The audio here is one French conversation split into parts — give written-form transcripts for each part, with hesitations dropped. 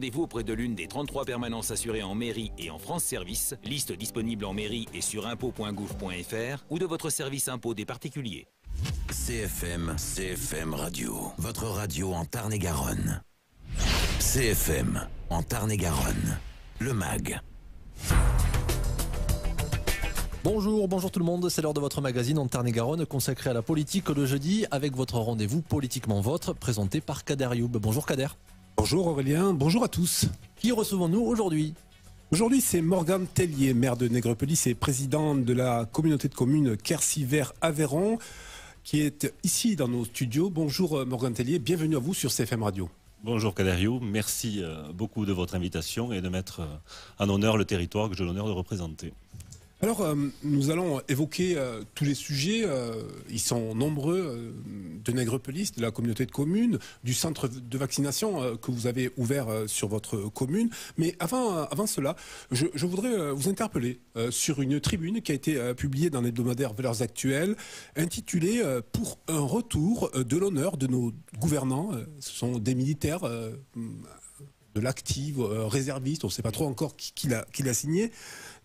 rendez-vous auprès de l'une des 33 permanences assurées en mairie et en France Service, liste disponible en mairie et sur impôts.gouv.fr ou de votre service impôt des particuliers. CFM Radio, votre radio en Tarn-et-Garonne. CFM en Tarn-et-Garonne, le MAG. Bonjour tout le monde, c'est l'heure de votre magazine en Tarn-et-Garonne consacré à la politique le jeudi avec votre rendez-vous Politiquement Vôtre présenté par Kader Youb. Bonjour Kader. Bonjour Aurélien, bonjour à tous. Qui recevons-nous aujourd'hui ? Aujourd'hui, c'est Morgane Tellier, maire de Nègrepelisse et président de la communauté de communes Quercy-Vert-Aveyron, qui est ici dans nos studios. Bonjour Morgane Tellier, bienvenue à vous sur CFM Radio. Bonjour Kader Youb, merci beaucoup de votre invitation et de mettre en honneur le territoire que j'ai l'honneur de représenter. Alors, nous allons évoquer tous les sujets, ils sont nombreux, de Nègrepelisse, de la communauté de communes, du centre de vaccination que vous avez ouvert sur votre commune. Mais avant cela, je voudrais vous interpeller sur une tribune qui a été publiée dans l'hebdomadaire Valeurs Actuelles, intitulée « Pour un retour de l'honneur de nos gouvernants ». Ce sont des militaires de l'active, réserviste, on ne sait pas trop encore qui l'a signé,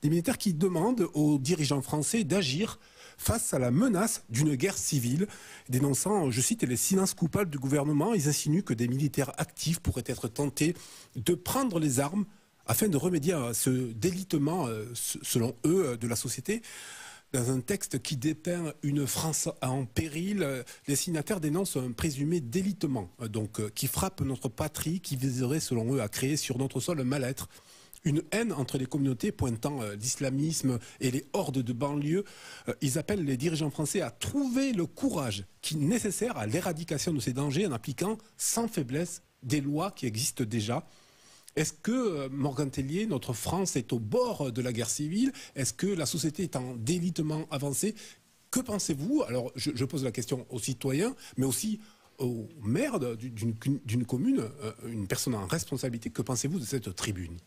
des militaires qui demandent aux dirigeants français d'agir face à la menace d'une guerre civile, dénonçant, je cite, les silences coupables du gouvernement. Ils insinuent que des militaires actifs pourraient être tentés de prendre les armes afin de remédier à ce délitement, selon eux, de la société. Dans un texte qui dépeint une France en péril, les signataires dénoncent un présumé délitement, qui frappe notre patrie, qui viserait, selon eux, à créer sur notre sol un mal-être. Une haine entre les communautés pointant l'islamisme et les hordes de banlieue. Ils appellent les dirigeants français à trouver le courage qui est nécessaire à l'éradication de ces dangers en appliquant sans faiblesse des lois qui existent déjà. Est-ce que, Morgane Tellier, notre France est au bord de la guerre civile? Est-ce que la société est en délitement avancé? Que pensez-vous? Alors, je pose la question aux citoyens, mais aussi au maire d'une commune, une personne en responsabilité. Que pensez-vous de cette tribune?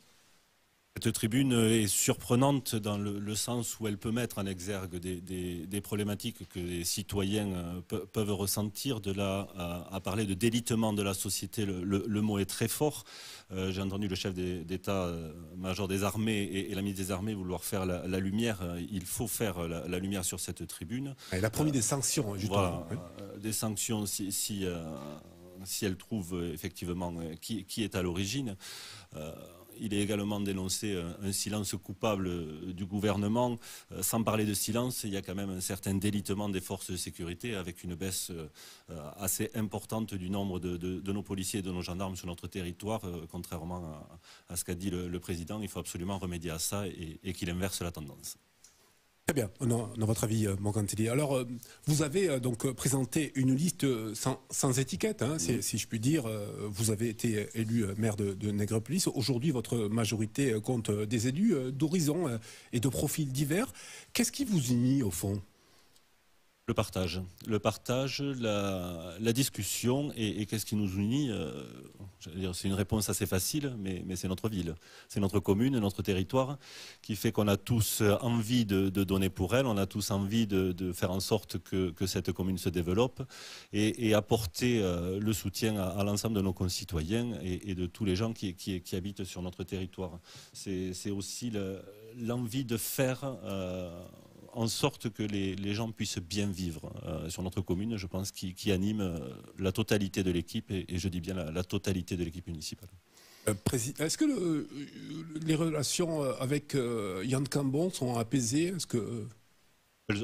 Cette tribune est surprenante dans le sens où elle peut mettre en exergue des problématiques que les citoyens peuvent ressentir. De là à parler de délitement de la société, le mot est très fort. J'ai entendu le chef d'état-major des armées et la ministre des armées vouloir faire la lumière. Il faut faire la lumière sur cette tribune. Elle a promis des sanctions, justement. Voilà, des sanctions si elle trouve effectivement qui est à l'origine. Il est également dénoncé un silence coupable du gouvernement. Sans parler de silence, il y a quand même un certain délitement des forces de sécurité avec une baisse assez importante du nombre de nos policiers et de nos gendarmes sur notre territoire. Contrairement à ce qu'a dit le président, il faut absolument remédier à ça et qu'il inverse la tendance. Très bien, dans votre avis, Morgane Tellier. Alors, vous avez donc présenté une liste sans étiquette, hein, si je puis dire. Vous avez été élu maire de Nègrepelisse. Aujourd'hui, votre majorité compte des élus d'horizons et de profils divers. Qu'est-ce qui vous unit, au fond ? Le partage, la discussion et qu'est-ce qui nous unit c'est une réponse assez facile, mais c'est notre ville, c'est notre commune, notre territoire qui fait qu'on a tous envie de donner pour elle, on a tous envie de faire en sorte que cette commune se développe et apporter le soutien à l'ensemble de nos concitoyens et de tous les gens qui habitent sur notre territoire. C'est aussi l'envie de faire en sorte que les gens puissent bien vivre sur notre commune, je pense, qui anime la totalité de l'équipe, et je dis bien la totalité de l'équipe municipale. Est-ce que les relations avec Yann Cambon sont apaisées? Est-ce que...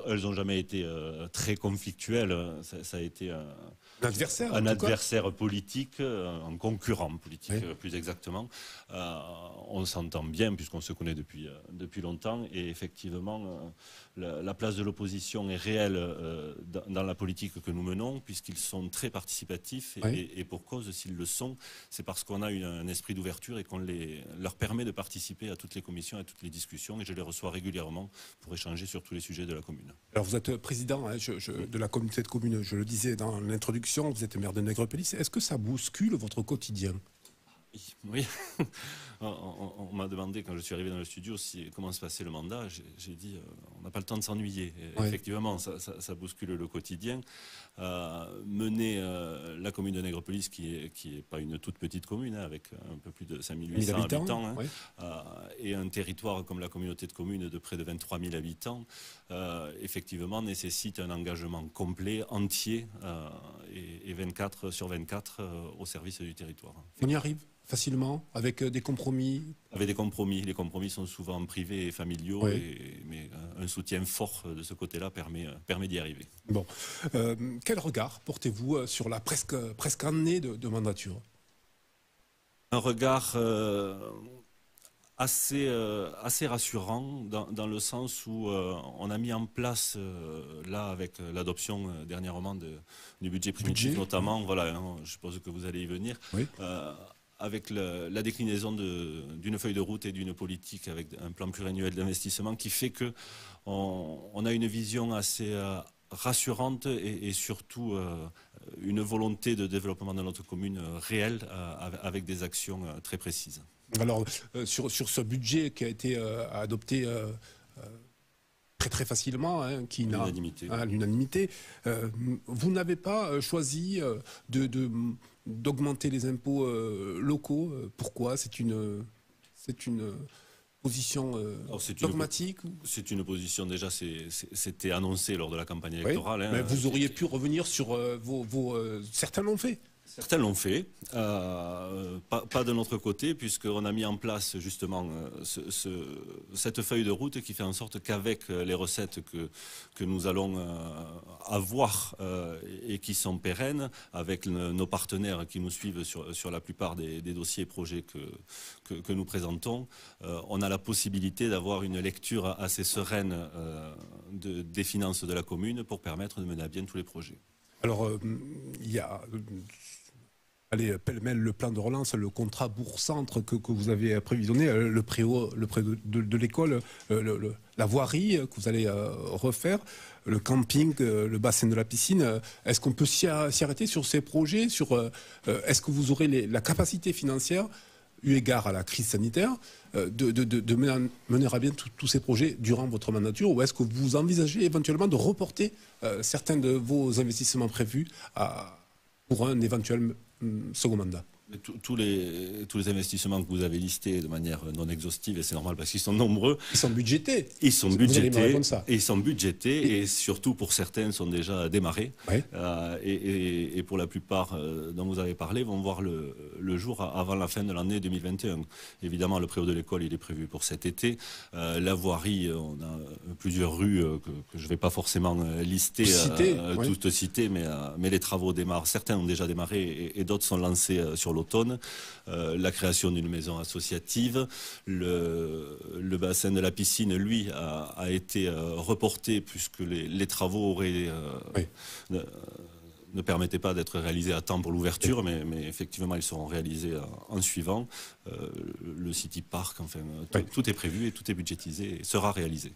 Elles n'ont jamais été très conflictuelles. Ça a été un adversaire politique, un concurrent politique, oui. Plus exactement. On s'entend bien puisqu'on se connaît depuis longtemps. Et effectivement, la place de l'opposition est réelle dans la politique que nous menons, puisqu'ils sont très participatifs. Oui. Et pour cause, s'ils le sont, c'est parce qu'on a un esprit d'ouverture et qu'on leur permet de participer à toutes les commissions, à toutes les discussions. Et je les reçois régulièrement pour échanger sur tous les sujets de la commune. Alors vous êtes président de la communauté de communes, je le disais dans l'introduction, vous êtes maire de Nègrepelisse. Est-ce que ça bouscule votre quotidien? Oui, On m'a demandé, quand je suis arrivé dans le studio, comment se passait le mandat. J'ai dit, on n'a pas le temps de s'ennuyer. Ouais. Effectivement, ça bouscule le quotidien. Mener la commune de Nègrepelisse, qui est pas une toute petite commune, avec un peu plus de 5800 habitants, hein, ouais. et un territoire comme la communauté de communes de près de 23 000 habitants, effectivement, nécessite un engagement complet, entier, et 24 sur 24 au service du territoire. On y arrive facilement, avec des compromis? Avec des compromis. Les compromis sont souvent privés et familiaux, Oui. mais un soutien fort de ce côté-là permet d'y arriver. Bon. Quel regard portez-vous sur la presque année de mandature? Un regard assez rassurant, dans le sens où on a mis en place, là, avec l'adoption dernièrement du budget primitif, notamment, voilà, hein, je suppose que vous allez y venir, Oui. avec la déclinaison d'une feuille de route et d'une politique avec un plan pluriannuel d'investissement qui fait que on a une vision assez rassurante et surtout une volonté de développement de notre commune réelle, avec des actions très précises. Alors, sur ce budget qui a été adopté très facilement, hein, à l'unanimité, vous n'avez pas choisi d'augmenter les impôts locaux. Pourquoi? C'est une position dogmatique? C'est une position, déjà, c'était annoncé lors de la campagne électorale. Oui, hein, mais vous auriez pu revenir sur certains l'ont fait. Certains l'ont fait, pas de notre côté, puisqu'on a mis en place justement cette feuille de route qui fait en sorte qu'avec les recettes que nous allons avoir et qui sont pérennes, avec nos partenaires qui nous suivent sur la plupart des dossiers et projets que nous présentons, on a la possibilité d'avoir une lecture assez sereine des finances de la commune pour permettre de mener à bien tous les projets. Alors, il y a... Allez, pêle-mêle, le plan de relance, le contrat bourg-centre que vous avez prévisionné, le prêt de l'école, la voirie que vous allez refaire, le camping, le bassin de la piscine. Est-ce qu'on peut s'y arrêter sur ces projets? Est-ce que vous aurez la capacité financière, eu égard à la crise sanitaire, de mener à bien tous ces projets durant votre mandature? Ou est-ce que vous envisagez éventuellement de reporter certains de vos investissements prévus pour un éventuel second mandat? Tous les investissements que vous avez listés de manière non exhaustive, et c'est normal parce qu'ils sont nombreux. Ils sont budgétés. Ils sont budgétés, et surtout pour certains sont déjà démarrés. Ouais. Et pour la plupart dont vous avez parlé vont voir le jour avant la fin de l'année 2021. Évidemment, le préau de l'école, il est prévu pour cet été. La voirie, on a plusieurs rues que je ne vais pas forcément lister, toutes citées, mais les travaux démarrent. Certains ont déjà démarré et d'autres sont lancés sur l'automne. La création d'une maison associative, le bassin de la piscine, lui, a été reporté puisque les travaux ne permettaient pas d'être réalisés à temps pour l'ouverture, mais effectivement ils seront réalisés en suivant. Le City Park, enfin, tout est prévu et tout est budgétisé et sera réalisé.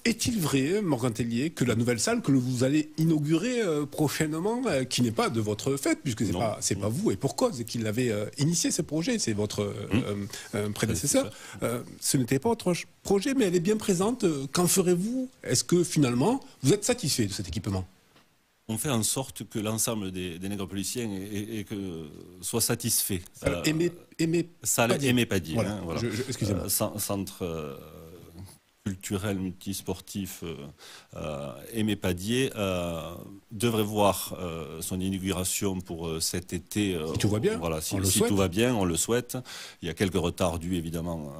Est-il vrai, Morgan Tellier, que la nouvelle salle que vous allez inaugurer prochainement, qui n'est pas de votre fait, puisque c'est pas vous, et pour cause, qu'il avait initié ce projet, c'est votre prédécesseur, ce n'était pas votre projet, mais elle est bien présente. Qu'en ferez-vous? Est-ce que finalement vous êtes satisfait de cet équipement? On fait en sorte que l'ensemble des Nègrepellissiens soient satisfaits. Aimé Padier. Voilà. Hein, voilà. Excusez-moi. Centre culturel multisportif Aimé Padier devrait voir son inauguration pour cet été. Si tout va bien, voilà, si tout va bien, on le souhaite. Il y a quelques retards dus évidemment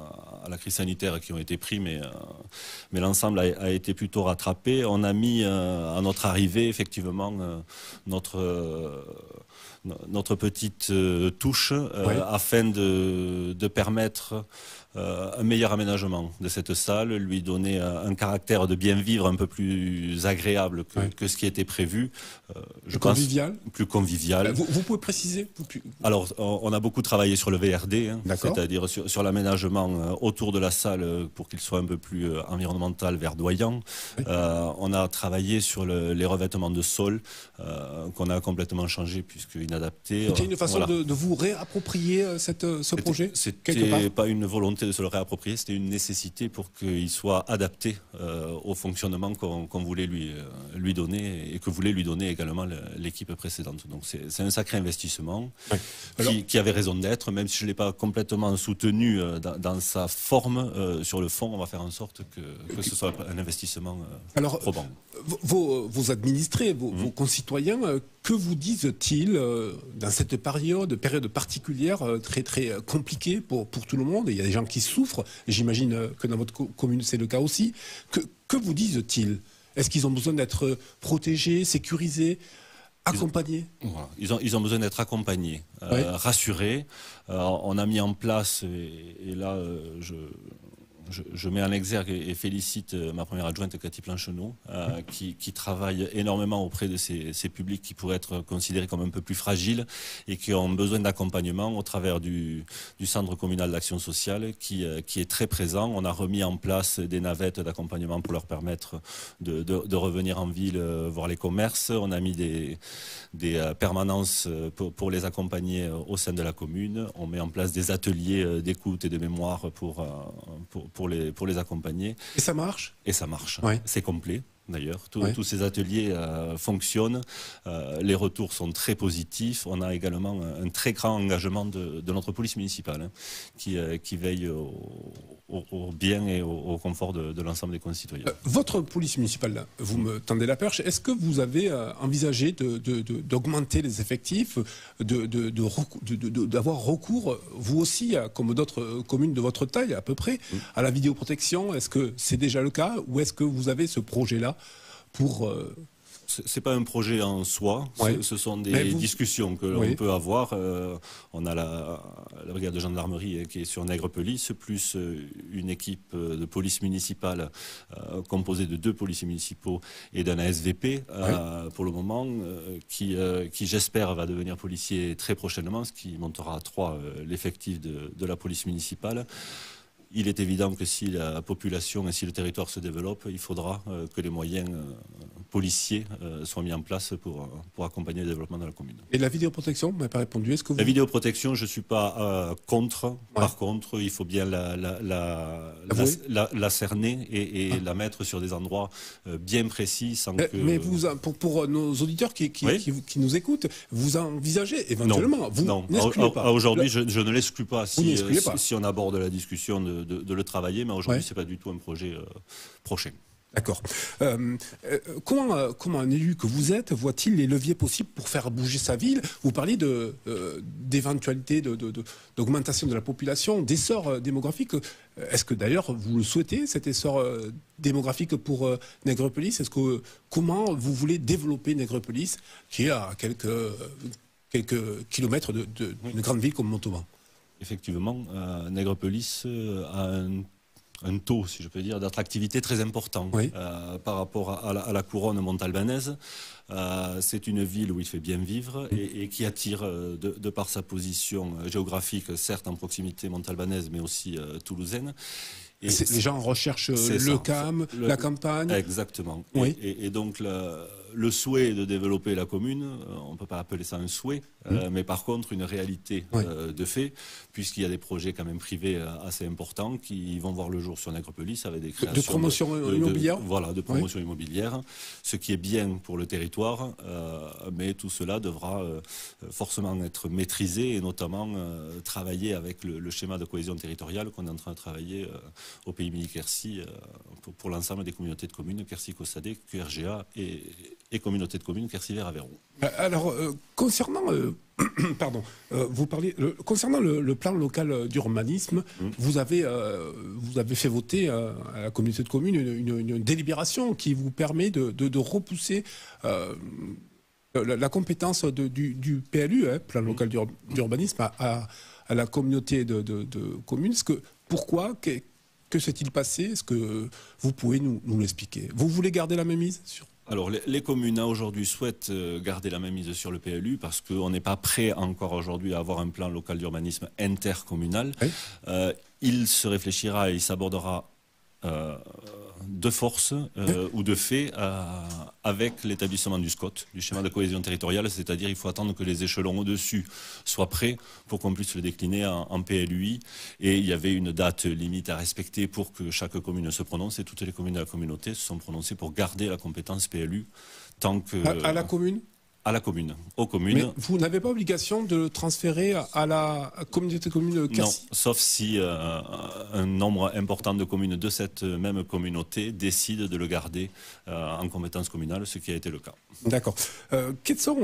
à la crise sanitaire qui ont été pris, mais l'ensemble a été plutôt rattrapé. On a mis à notre arrivée effectivement notre petite touche afin de permettre un meilleur aménagement de cette salle, lui lui donner un caractère de bien vivre un peu plus agréable que ce qui était prévu. Plus convivial. Vous pouvez préciser Alors, on a beaucoup travaillé sur le VRD, c'est-à-dire sur l'aménagement autour de la salle pour qu'il soit un peu plus environnemental, verdoyant. Oui. On a travaillé sur les revêtements de sol qu'on a complètement changé puisque inadapté. C'était une façon de vous réapproprier ce projet. C'était pas une volonté de se le réapproprier, c'était une nécessité pour qu'il soit adapté au fonctionnement qu'on voulait lui donner et que voulait lui donner également l'équipe précédente. Donc c'est un sacré investissement qui avait raison d'être, même si je ne l'ai pas complètement soutenu dans sa forme. Sur le fond, on va faire en sorte que ce soit un investissement probant. Vos administrés, vos concitoyens, que vous disent-ils dans cette période particulière très très compliquée pour tout le monde? Il y a des gens qui souffrent, j'imagine que dans votre commune c'est le cas aussi. Que vous disent-ils? Est-ce qu'ils ont besoin d'être protégés, sécurisés, accompagnés? Voilà. Ils ont besoin d'être accompagnés, rassurés. On a mis en place, et là je mets en exergue et félicite ma première adjointe Cathy Plancheneau qui travaille énormément auprès de ces publics qui pourraient être considérés comme un peu plus fragiles et qui ont besoin d'accompagnement au travers du centre communal d'action sociale qui est très présent. On a remis en place des navettes d'accompagnement pour leur permettre de revenir en ville voir les commerces. On a mis des permanences pour les accompagner au sein de la commune. On met en place des ateliers d'écoute et de mémoire pour les accompagner. Et ça marche? Et ça marche. Ouais. C'est complet. D'ailleurs, tous ces ateliers fonctionnent, les retours sont très positifs. On a également un très grand engagement de notre police municipale qui veille au bien et au confort de l'ensemble des concitoyens. Votre police municipale, là, vous me tendez la perche, est-ce que vous avez envisagé d'augmenter les effectifs, d'avoir recours, vous aussi, comme d'autres communes de votre taille à peu près, à la vidéoprotection? Est-ce que c'est déjà le cas ou est-ce que vous avez ce projet-là pour... C'est pas un projet en soi, ce sont des discussions que l'on peut avoir. On a la brigade de gendarmerie qui est sur Nègrepelisse, plus une équipe de police municipale composée de 2 policiers municipaux et d'un ASVP pour le moment, qui j'espère va devenir policier très prochainement, ce qui montera à 3 l'effectif de la police municipale. Il est évident que si la population et si le territoire se développe, il faudra que les moyens policiers soient mis en place pour accompagner le développement de la commune. Et la vidéoprotection, vous m'avez pas répondu. Est-ce que La vidéoprotection, je ne suis pas contre. Par contre, il faut bien la cerner et la mettre sur des endroits bien précis. Sans que... Mais pour nos auditeurs qui nous écoutent, vous envisagez éventuellement, non. n'excluez pas. Aujourd'hui, je ne l'exclus pas si on aborde la discussion de le travailler, mais aujourd'hui, ce n'est pas du tout un projet prochain. D'accord. Comment un élu que vous êtes voit-il les leviers possibles pour faire bouger sa ville? Vous parlez d'éventualité d'augmentation de la population, d'essor démographique. Est-ce que d'ailleurs vous le souhaitez, cet essor démographique pour Nègrepelisse? Comment vous voulez développer Nègrepelisse, qui est à quelques kilomètres d'une grande ville comme Montauban? Effectivement, Nègrepelisse a un taux, si je peux dire, d'attractivité très important par rapport à la couronne montalbanaise. C'est une ville où il fait bien vivre et qui attire, de par sa position géographique, certes en proximité montalbanaise, mais aussi toulousaine. Et les gens recherchent le calme, la campagne. Exactement. Et donc le souhait de développer la commune, on ne peut pas appeler ça un souhait, mais par contre une réalité de fait, puisqu'il y a des projets quand même privés assez importants qui vont voir le jour sur Nègrepelisse avec des créations de promotion immobilière. De promotion immobilière, ce qui est bien pour le territoire, mais tout cela devra forcément être maîtrisé et notamment travailler avec le schéma de cohésion territoriale qu'on est en train de travailler au Pays Mini-Quercy pour l'ensemble des communautés de communes, Quercy-Cossadec, QRGA et communauté de communes Quercy-Vert-Aveyron. Alors, concernant, vous parliez, concernant le plan local d'urbanisme, vous avez fait voter à la communauté de communes une délibération qui vous permet de repousser la compétence du PLU, plan local d'urbanisme, à la communauté de communes. Pourquoi? Que s'est-il passé? Est-ce que vous pouvez nous l'expliquer? Vous voulez garder la même mise sur... Alors, les communes aujourd'hui souhaitent garder la même mise sur le PLU parce qu'on n'est pas prêt encore aujourd'hui à avoir un plan local d'urbanisme intercommunal. Oui. Il se réfléchira et il s'abordera de force ou de fait avec l'établissement du SCOT, du schéma de cohésion territoriale, c'est-à-dire il faut attendre que les échelons au-dessus soient prêts pour qu'on puisse le décliner en PLUI. Et il y avait une date limite à respecter pour que chaque commune se prononce, et toutes les communes de la communauté se sont prononcées pour garder la compétence PLU tant que... À la commune? À la commune, aux communes. Mais vous n'avez pas obligation de le transférer à la communauté de communes Cassis? Non, sauf si un nombre important de communes de cette même communauté décident de le garder en compétence communale, ce qui a été le cas. D'accord. Quels sont,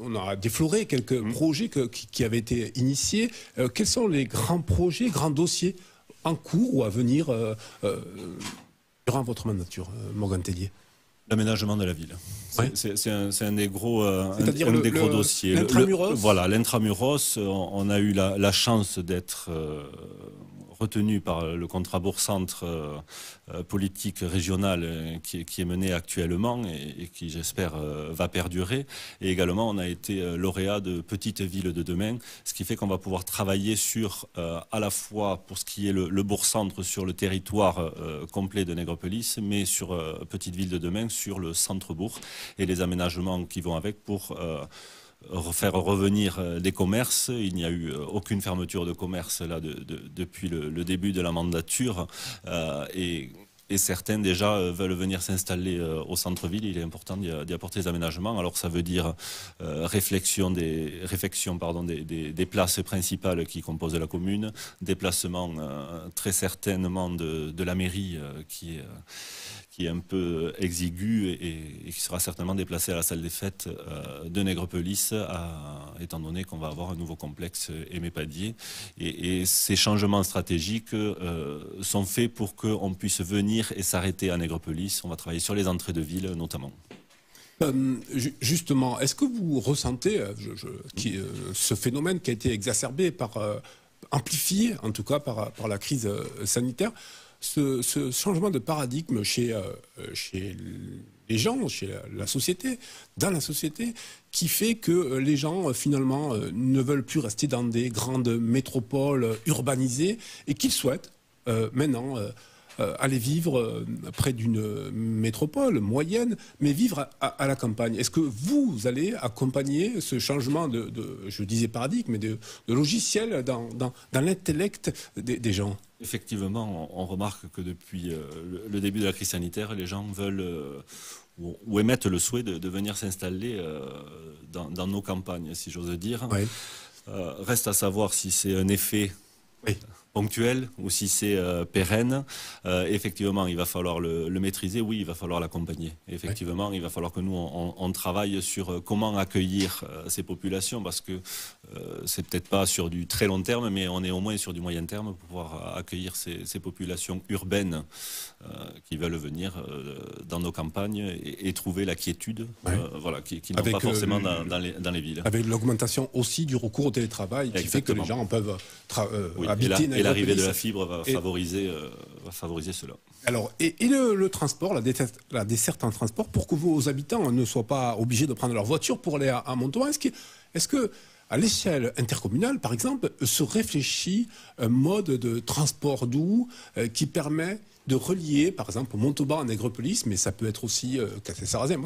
on a défloré quelques projets qui avaient été initiés. Quels sont les grands projets, grands dossiers en cours ou à venir durant votre mandature, Morgane Tellier? L'aménagement de la ville. Ouais. C'est un des gros, gros dossiers. L'intramuros. Voilà, l'intramuros, on a eu la chance d'être retenu par le contrat bourg-centre politique régional qui est mené actuellement et qui, j'espère, va perdurer. Et également, on a été lauréat de Petites Villes de demain, ce qui fait qu'on va pouvoir travailler sur, à la fois pour ce qui est le bourg-centre sur le territoire complet de Nègrepelisse, mais sur Petites Villes de demain, sur le centre-bourg et les aménagements qui vont avec pour... faire revenir des commerces. Il n'y a eu aucune fermeture de commerce là depuis le début de la mandature et certains déjà veulent venir s'installer au centre-ville. Il est important d'y apporter des aménagements. Alors ça veut dire réflexion des places principales qui composent la commune, déplacement très certainement de la mairie qui est un peu exigu et qui sera certainement déplacé à la salle des fêtes de Nègrepelisse, étant donné qu'on va avoir un nouveau complexe Aimé Padier. Et ces changements stratégiques sont faits pour qu'on puisse venir et s'arrêter à Nègrepelisse. On va travailler sur les entrées de ville notamment. Justement, est-ce que vous ressentez ce phénomène qui a été exacerbé amplifié en tout cas par la crise sanitaire, ce changement de paradigme chez les gens, chez la société, dans la société, qui fait que les gens finalement ne veulent plus rester dans des grandes métropoles urbanisées et qu'ils souhaitent maintenant aller vivre près d'une métropole moyenne, mais vivre à la campagne. Est-ce que vous allez accompagner ce changement je disais paradigme, mais de logiciel dans l'intellect des gens? Effectivement, on remarque que depuis le début de la crise sanitaire, les gens veulent ou émettent le souhait de venir s'installer dans nos campagnes, si j'ose dire. Oui. Reste à savoir si c'est un effet ponctuel ou si c'est pérenne. Effectivement, il va falloir le maîtriser. Oui, il va falloir l'accompagner. Effectivement, il va falloir que nous, on travaille sur comment accueillir ces populations, parce que c'est peut-être pas sur du très long terme, mais on est au moins sur du moyen terme pour pouvoir accueillir ces populations urbaines qui veulent venir dans nos campagnes et trouver la quiétude qui n'ont pas forcément dans les villes. Avec l'augmentation aussi du recours au télétravail qui fait que les gens peuvent habiter. Et l'arrivée de la fibre va favoriser cela. Alors, et le transport, la desserte en transport, pour que vos habitants ne soient pas obligés de prendre leur voiture pour aller à Montauban, est-ce que à l'échelle intercommunale, par exemple, se réfléchit un mode de transport doux qui permet de relier, par exemple, Montauban à Nègrepelisse, mais ça peut être aussi Cassel-Sarrazin.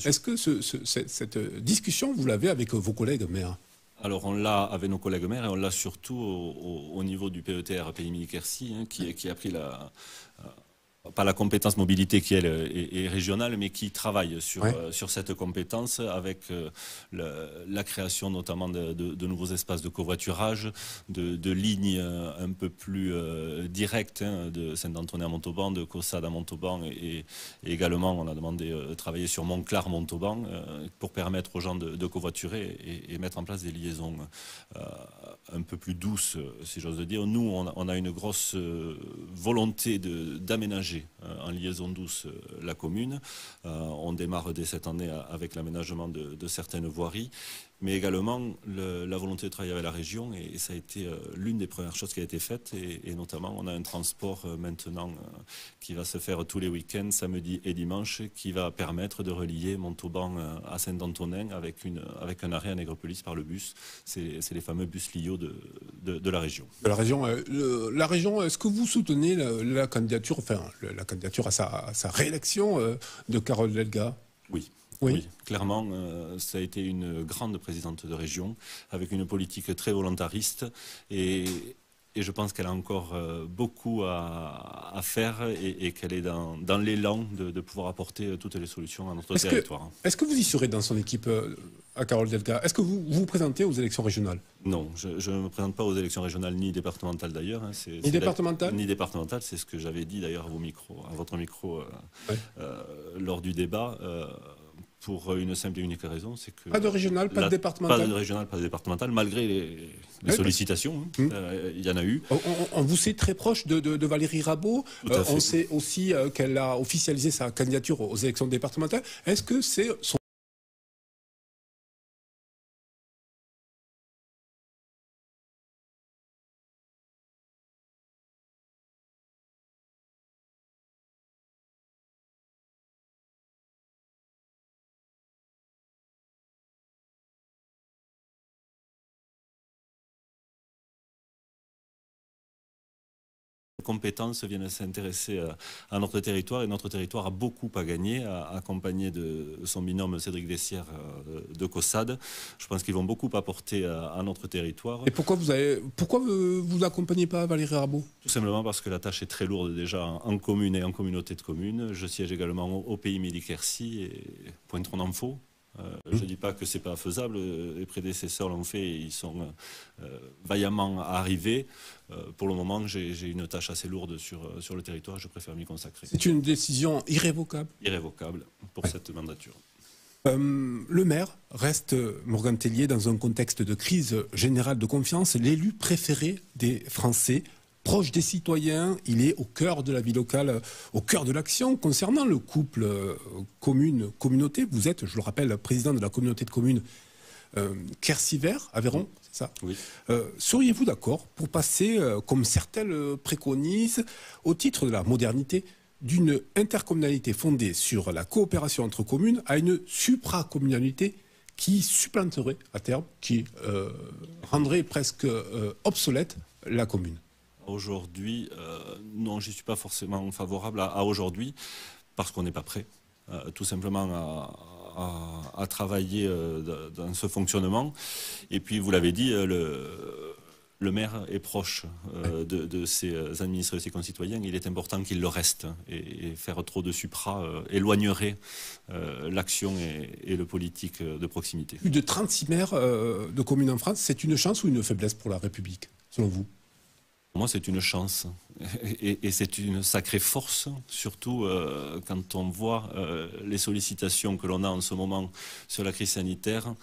Est-ce que cette discussion, vous l'avez avec vos collègues maires? Alors on l'a avec nos collègues maires et on l'a surtout au niveau du PETR Pays Mini-Quercy qui a pris pas la compétence mobilité qui elle est régionale, mais qui travaille sur cette compétence avec la création notamment de nouveaux espaces de covoiturage, de lignes un peu plus directes de Saint-Antonin à Montauban, de Caussade à Montauban et également on a demandé de travailler sur Montclar-Montauban pour permettre aux gens de covoiturer et mettre en place des liaisons un peu plus douces, si j'ose dire. Nous, on a une grosse volonté d'aménager en liaison douce la commune. On démarre dès cette année avec l'aménagement de certaines voiries. mais également la volonté de travailler avec la région, et ça a été l'une des premières choses qui a été faite, et notamment on a un transport maintenant qui va se faire tous les week-ends, samedi et dimanche, qui va permettre de relier Montauban à Saint-Antonin avec un arrêt à Nègrepelisse par le bus. C'est les fameux bus Lio de la région. De la région, est-ce que vous soutenez la candidature, la candidature à sa réélection de Carole Delga? Oui. Oui, clairement, ça a été une grande présidente de région, avec une politique très volontariste, et je pense qu'elle a encore beaucoup à faire, et qu'elle est dans l'élan de pouvoir apporter toutes les solutions à notre territoire. Est-ce que vous y serez dans son équipe à Carole Delga? Est-ce que vous vous présentez aux élections régionales? Non, je ne me présente pas aux élections régionales ni départementales d'ailleurs. Ni départementales? Ni départementales, c'est ce que j'avais dit d'ailleurs à votre micro lors du débat. Pour une simple et unique raison, c'est que... Pas de régional, pas de départemental? Pas de régional, pas de départemental, malgré les sollicitations, il y en a eu. On vous sait très proche de Valérie Rabault. On sait aussi qu'elle a officialisé sa candidature aux élections départementales. Est-ce que c'est son... compétences viennent s'intéresser à notre territoire, et notre territoire a beaucoup à gagner, accompagné de son binôme Cédric Vessière de Caussade. Je pense qu'ils vont beaucoup apporter à notre territoire. Et pourquoi vous accompagnez pas Valérie Rabault? Tout simplement parce que la tâche est très lourde déjà en commune et en communauté de communes. Je siège également au pays Midi-Quercy et Pointe-Tronenfant. Je ne dis pas que ce n'est pas faisable, les prédécesseurs l'ont fait et ils sont vaillamment arrivés. Pour le moment, j'ai une tâche assez lourde sur le territoire, je préfère m'y consacrer. C'est une décision irrévocable? Irrévocable pour cette mandature. Le maire reste, Morgan Tellier, dans un contexte de crise générale de confiance, l'élu préféré des Français. Proche des citoyens, il est au cœur de la vie locale, au cœur de l'action. Concernant le couple commune-communauté, vous êtes, je le rappelle, président de la communauté de communes Quercy-Vert, Aveyron, c'est ça? Oui. Seriez-vous d'accord pour passer, comme certains le préconisent, au titre de la modernité, d'une intercommunalité fondée sur la coopération entre communes à une supracommunalité qui supplanterait à terme, qui rendrait presque obsolète la commune? Aujourd'hui, non, je n'y suis pas forcément favorable à aujourd'hui, parce qu'on n'est pas prêt, tout simplement à travailler dans ce fonctionnement. Et puis, vous l'avez dit, le maire est proche de ses administrés, de ses concitoyens. Il est important qu'il le reste, et faire trop de supra éloignerait l'action et le politique de proximité. Plus de 36 maires de communes en France, c'est une chance ou une faiblesse pour la République, selon vous? Pour moi, c'est une chance, et c'est une sacrée force, surtout quand on voit les sollicitations que l'on a en ce moment sur la crise sanitaire.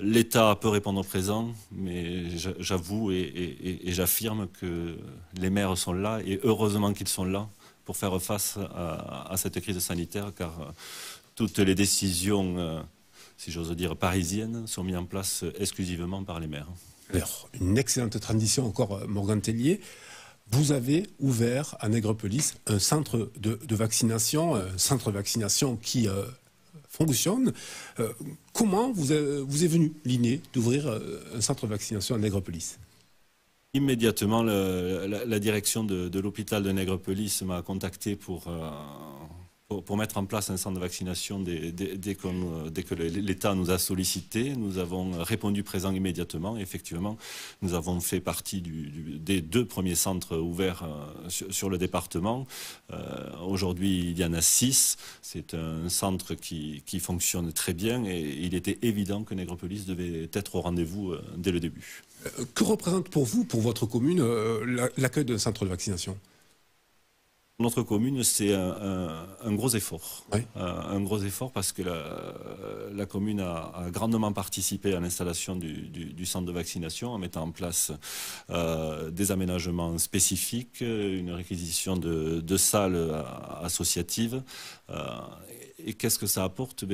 L'État peut répondre présent, mais j'avoue et j'affirme que les maires sont là, et heureusement qu'ils sont là pour faire face à cette crise sanitaire, car toutes les décisions, si j'ose dire, parisiennes sont mises en place exclusivement par les maires. Alors, une excellente transition encore, Morgan Tellier. Vous avez ouvert à Nègrepelisse un centre de vaccination qui fonctionne. Comment vous est venue l'idée d'ouvrir un centre de vaccination à Nègrepelisse? Immédiatement, la direction de l'hôpital de Nègrepelisse m'a contacté pour mettre en place un centre de vaccination dès que l'État nous a sollicité. Nous avons répondu présent immédiatement. Effectivement, nous avons fait partie des 2 premiers centres ouverts sur le département. Aujourd'hui, il y en a 6. C'est un centre qui fonctionne très bien, et il était évident que Nègrepelisse devait être au rendez-vous dès le début. Que représente pour vous, pour votre commune, l'accueil d'un centre de vaccination? Notre commune, c'est un gros effort. Oui. Un gros effort parce que la commune a grandement participé à l'installation du centre de vaccination en mettant en place des aménagements spécifiques, une réquisition de salles associatives. Et qu'est-ce que ça apporte?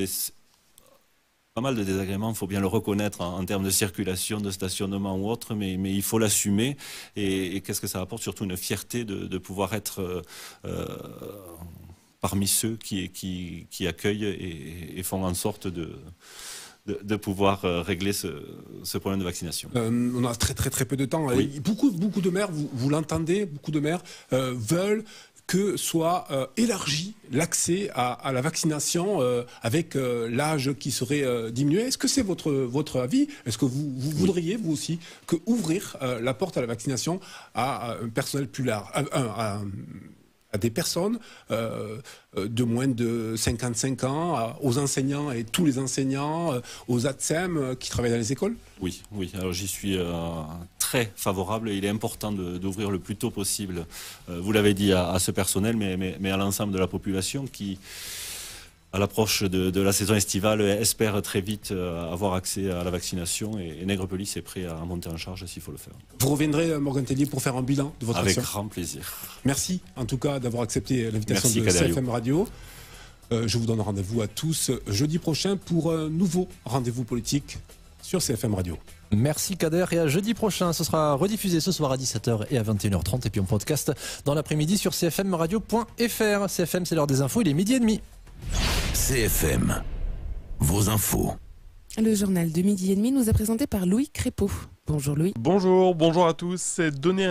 Pas mal de désagréments, il faut bien le reconnaître en termes de circulation, de stationnement ou autre, mais il faut l'assumer. Et qu'est-ce que ça apporte? Surtout une fierté de pouvoir être parmi ceux qui accueillent et font en sorte de pouvoir régler ce problème de vaccination. On a très peu de temps. Oui. Beaucoup de maires, vous l'entendez, beaucoup de maires veulent que soit élargi l'accès à la vaccination avec l'âge qui serait diminué. Est-ce que c'est votre avis? Est-ce que vous voudriez, vous aussi, que ouvrir la porte à la vaccination à un personnel plus large, à des personnes de moins de 55 ans, aux enseignants et tous les enseignants, aux ATSEM qui travaillent dans les écoles? Oui. Alors j'y suis très favorable. Il est important d'ouvrir le plus tôt possible, vous l'avez dit, à ce personnel, mais à l'ensemble de la population qui, à l'approche de la saison estivale, espère très vite avoir accès à la vaccination. Et Nègrepelisse est prêt à monter en charge s'il faut le faire. Vous reviendrez, Morgan Tellier, pour faire un bilan de votre action? Avec grand plaisir. Merci, en tout cas, d'avoir accepté l'invitation de Kader CFM Radio. Je vous donne rendez-vous à tous jeudi prochain pour un nouveau rendez-vous politique sur CFM Radio. Merci Kader, et à jeudi prochain. Ce sera rediffusé ce soir à 17h et à 21h30 et puis en podcast dans l'après-midi sur cfmradio.fr. CFM, c'est l'heure des infos, il est 12h30. CFM, vos infos. Le journal de 12h30 nous est présenté par Louis Crépeau. Bonjour Louis. Bonjour à tous. C'est donner